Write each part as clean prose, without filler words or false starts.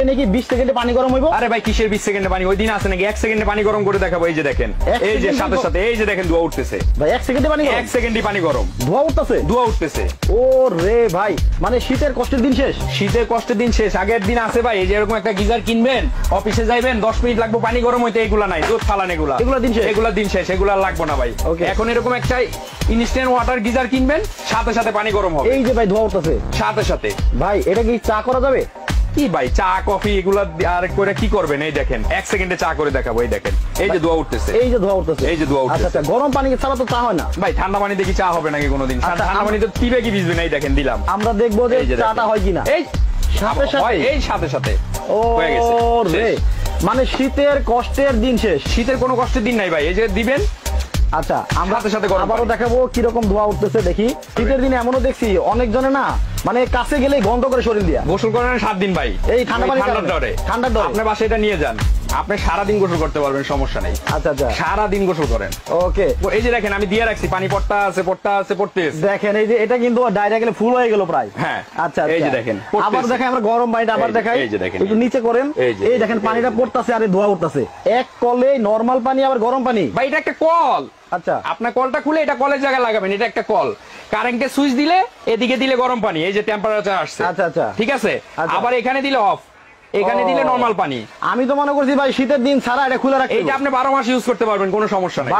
নাকি 20 সেকেন্ডে পানি গরম হইব? আরে ভাই কিসের 20 সেকেন্ডে পানি? ওই দিন আছে নাকি 1 সেকেন্ডে পানি গরম করে দেখাবো? এই যে দেখেন, এই যে সাথে সাথে এই যে দেখেন ধোয়া উঠতেছে ভাই। 1 সেকেন্ডে পানি গরম? 1 সেকেন্ডে পানি গরম, ধোয়া উঠতেছে, ধোয়া উঠতেছে। ও রে ভাই, মানে শীতের কষ্টের দিন শেষ। শীতের কষ্টের দিন শেষ। আগের দিন আছে ভাই, এই যে এরকম একটা গিজার কিনবেন, অফিসে যাইবেন, 10 মিনিট লাগবে পানি গরম হইতে, এগুলা নাই, দুধ ফালান, এগুলা দিন শেষ, এগুলা দিন শেষ, এগুলা লাগবে না ভাই। এখন এরকম একটা ইনস্ট্যান্ট ওয়াটার গিজার কিনবেন, সাথে সাথে পানি গরম হবে। এই যে ভাই ধোয়া উঠতেছে সাথে সাথে। ভাই এটা কি চা করা যাবে? কি ভাই চা কফি এগুলা আর করে কি করবেন? এই দেখেন 1 সেকেন্ডে চা করে দেখাবো। এই দেখেন, এই যে ধোয়া উঠতেছে, এই যে ধোয়া উঠতেছে, এই যে ধোয়া উঠতেছে। আচ্ছা, গরম পানি ছাড়া তো চা হয় না ভাই। ঠান্ডা পানি দেখি চা হবে নাকি কোনোদিন? ঠান্ডা পানি তো পিবে কি ভিজবে না। এই দেখেন দিলাম, আমরা দেখবো যে চাটা হয় কিনা। এই সাথে সাথে, এই সাথে সাথে হয়ে গেছে। মানে শীতের কষ্টের দিন শেষ। শীতের কোনো কষ্টের দিন নাই ভাই, এই যে দিবেন। আচ্ছা, আমরা সাথে সাথে আবারও দেখাবো কিরকম ধোয়া উঠতেছে। দেখি শীতের দিনে এমনও দেখছি অনেক জনে না, মানে কাছে গেলেই গন্ধ করে শরীর দিয়া গোসল করেন 7 দিন ভাই, এই ঠান্ডা পানি ঠান্ডার ডরে। আপনার বাসায় এটা নিয়ে যান, আপনি সারাদিন গোসল করতে পারবেন, সমস্যা নেই। আচ্ছা আচ্ছা, সারাদিন গোসল করেন। ওকে, এই যে দেখেন আমি দিয়ে রাখছি, পানি পড়তা আছে পড়তা আছে পড়তেছে। দেখেন এই যে এটা কিন্তু ডাইরেক্ট গেলে ফুল হয়ে গেল প্রায়। হ্যাঁ, আচ্ছা, এই যে দেখেন আবার দেখাই আমরা গরম পানিটা আবার দেখাই। এই যে দেখেন, একটু নিচে করেন, এই দেখেন পানিটা পড়তাছে আর ধোয়া উঠতাছে। এক কলে নরমাল পানি আবার গরম পানি। ভাই এটা একটা কল। আচ্ছা, আপনার কলটা খুলে এটা কলের জায়গায় লাগাবেন, এটা একটা কল। কারেন্টের সুইচ দিলে এদিকে দিলে গরম পানি, এই যে টেম্পারেচার আসছে। আচ্ছা আচ্ছা, ঠিক আছে। আবার এখানে দিলে অফ, এখানে দিলে নরমাল পানি। আমি তো মনে করছি ভাই শীতের দিন ছাড়া এটা খুলে রাখতে। এটা আপনি 12 মাস ইউজ করতে পারবেন, কোনো সমস্যা নাই।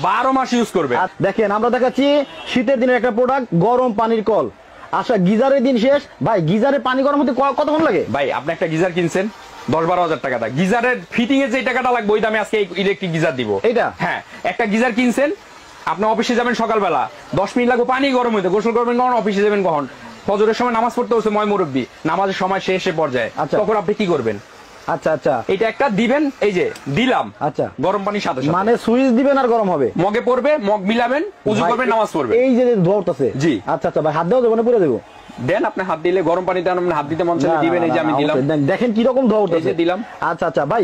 12 মাস ইউজ করবেন। দেখেন আমরা দেখাচ্ছি শীতের দিনের একটা প্রোডাক্ট, গরম পানির কল। আচ্ছা, গিজারের দিন শেষ ভাই। গিজারে পানি গরম হতে কতক্ষণ লাগে? ভাই আপনি একটা গিজার কিনছেন 10-12 হাজার টাকা দা, গিজারের ফিটিং এর যে টাকাটা লাগবে ওই দামে আজকে ইলেকট্রিক গিজার দিব। এটা হ্যাঁ, একটা গিজার কিনছেন, আপনি অফিসে যাবেন সকালবেলা, 10 মিনিট লাগবে পানি গরম হইতে, গোসল করবেন কখন, অফিসে যাবেন কখন, ফজরের সময় নামাজ পড়তে হচ্ছে ময় মুরব্বী, নামাজের সময় শেষে পর্যায়ে, তখন আপনি কি করবেন? আচ্ছা আচ্ছা, এটা একটা দিবেন, এই যে দিলাম। আচ্ছা, গরম পানির সাথে সাথে মানে সুইচ দিবেন আর গরম হবে, মগে পড়বে, মগ মিলাবেন, উযু করবেন, নামাজ পড়বেন। এই যে ধোয়া উঠতেছে। জি, আচ্ছা আচ্ছা ভাই, হাত দেওয়া যাবে না? পুরো দেবো? দেন, আপনি হাত দিলে গরম পানিতে হাত দিতে মন চাইলে দিবেন। এই যে আমি দিলাম, দেখেন কি রকম ধোয়া উঠতেছে, এই যে দিলাম। আচ্ছা আচ্ছা ভাই,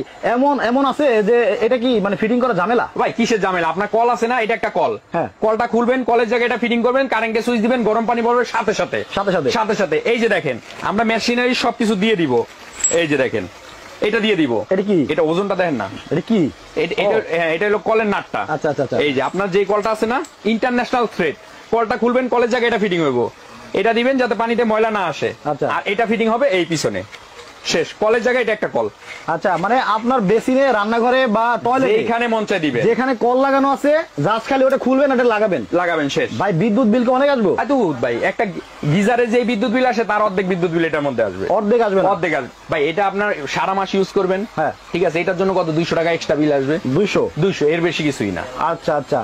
এমন আছে যে এটা কি মানে ফিটিং করা ঝামেলা? ভাই কিসের ঝামেলা? আপনার কল আছে না, এটা একটা কল। হ্যাঁ, কলটা খুলবেন, কলের জায়গায় এটা ফিটিং করবেন, কারেন্টের সুইচ দিবেন, গরম পানি পড়বে সাথে সাথে সাথে সাথে সাথে সাথে। এই যে দেখেন আমরা মেশিনারি সবকিছু দিয়ে দিব। এই যে দেখেন এটা দিয়ে দিব। এটা কি? এটা ওজনটা দেখেন না, এটা কি? এটা হলো কলের নাটটা। আচ্ছা আচ্ছা, এই যে আপনার যে কলটা আছে না, ইন্টারন্যাশনাল থ্রেড, কলটা খুলবেন, কলের জায়গায় এটা ফিটিং হইব, এটা দিবেন যাতে পানিতে ময়লা না আসে। আচ্ছা, আর এটা ফিটিং হবে এই পিছনে, শেষ। কলের জায়গায় এটা একটা কল। আচ্ছা, মানে আপনার বেসিনে, রান্নাঘরে বা টয়লেটে এইখানে মন চাই দিবেন, যেখানে কল লাগানো আছে জাস্ট খালি ওটা খুলবেন, এটা লাগাবেন, শেষ। ভাই বিদ্যুৎ বিল কি অনেক আসবে? ভাই একটা গিজারে যে বিদ্যুৎ বিল আসে তার অর্ধেক বিদ্যুৎ বিল এটার মধ্যে আসবে। অর্ধেক আসবে? অর্ধেক আসবে ভাই। এটা আপনার সারা মাস ইউজ করবেন। হ্যাঁ, ঠিক আছে। এটার জন্য কত? 200 টাকা এক্সট্রা বিল আসবে। 200 এর বেশি কিছুই না। আচ্ছা আচ্ছা।